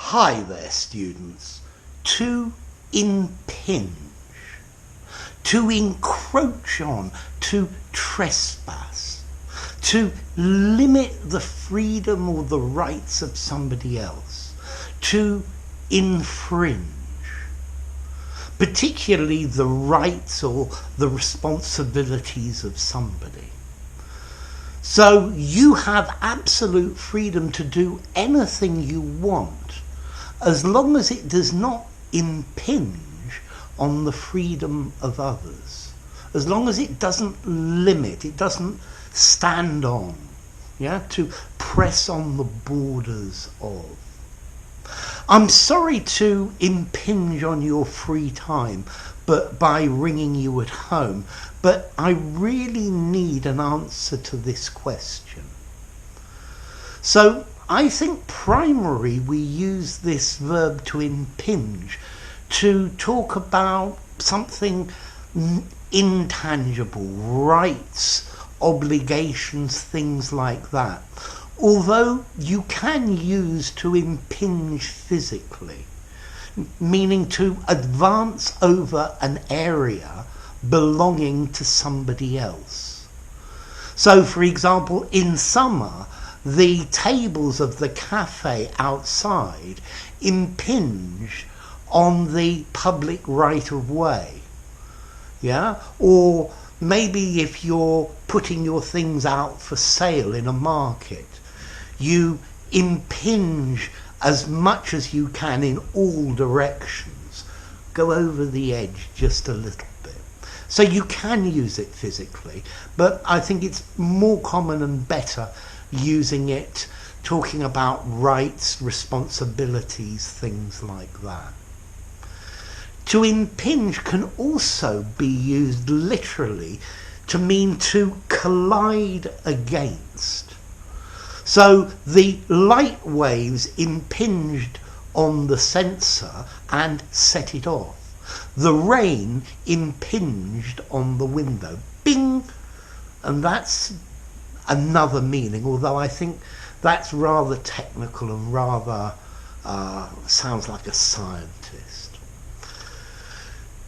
Hi there, students. To impinge, to encroach on, to trespass, to limit the freedom or the rights of somebody else, to infringe, particularly the rights or the responsibilities of somebody. So you have absolute freedom to do anything you want, as long as it does not impinge on the freedom of others, as long as it doesn't limit, it doesn't stand on, to press on the borders of. I'm sorry to impinge on your free time, but by ringing you at home, but I really need an answer to this question. So I think primarily we use this verb to impinge to talk about something intangible, rights, obligations, things like that. Although you can use to impinge physically, meaning to advance over an area belonging to somebody else. So, for example, in summer, the tables of the cafe outside impinge on the public right of way. Or maybe if you're putting your things out for sale in a market, you impinge as much as you can in all directions. Go over the edge just a little bit. So you can use it physically, but I think it's more common and better using it talking about rights, responsibilities, things like that. To impinge can also be used literally to mean to collide against. So the light waves impinged on the sensor and set it off. The rain impinged on the window. Bing! And that's another meaning, although I think that's rather technical and rather sounds like a scientist.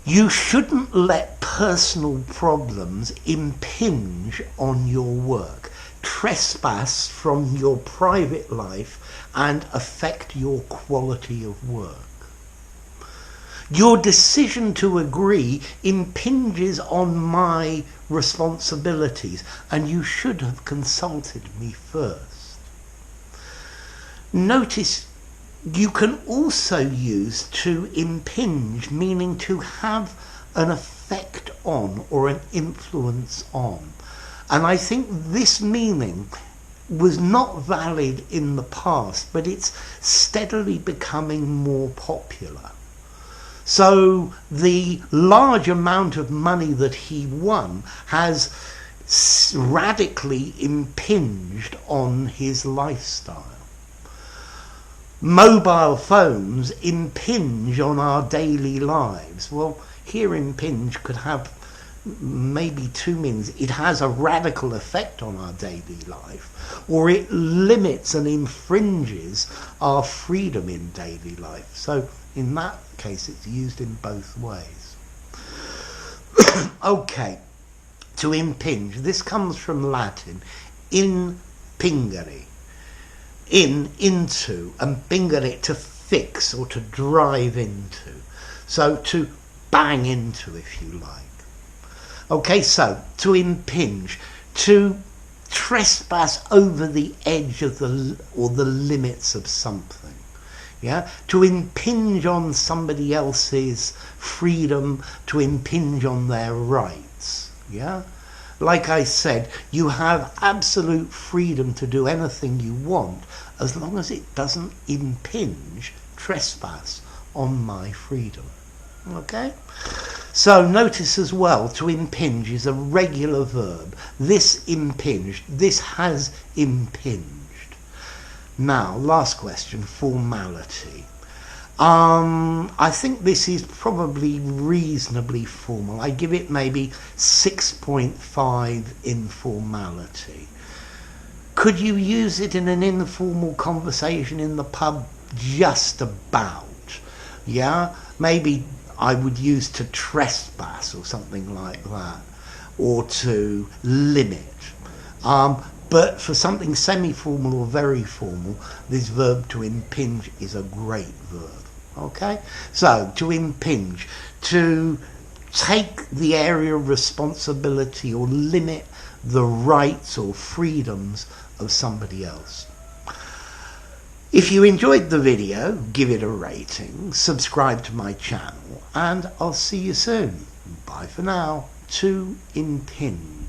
You shouldn't let personal problems impinge on your work, trespass from your private life and affect your quality of work. Your decision to agree impinges on my responsibilities, and you should have consulted me first. Notice you can also use to impinge, meaning to have an effect on or an influence on. And I think this meaning was not valid in the past, but it's steadily becoming more popular. So the large amount of money that he won has radically impinged on his lifestyle. Mobile phones impinge on our daily lives. Well, here impinge could have maybe two meanings. It has a radical effect on our daily life, or it limits and infringes our freedom in daily life. So in that case, it's used in both ways. Okay, to impinge. This comes from Latin, impingere. Into, and pingere, to fix or to drive into. So to bang into, if you like. Okay, so to impinge, to trespass over the edge of the limits of something. To impinge on somebody else's freedom, to impinge on their rights. Like I said, you have absolute freedom to do anything you want as long as it doesn't impinge, trespass on my freedom. Okay? So notice as well, to impinge is a regular verb. This impinged, this has impinged. Now, last question, formality. I think this is probably reasonably formal. I give it maybe 6.5 in formality. Could you use it in an informal conversation in the pub? just about. Yeah, maybe I would use to trespass or something like that, or to limit. But for something semi-formal or very formal, this verb to impinge is a great verb. Okay, so to impinge, to take the area of responsibility or limit the rights or freedoms of somebody else. If you enjoyed the video, give it a rating, subscribe to my channel, and I'll see you soon. Bye for now. To impinge.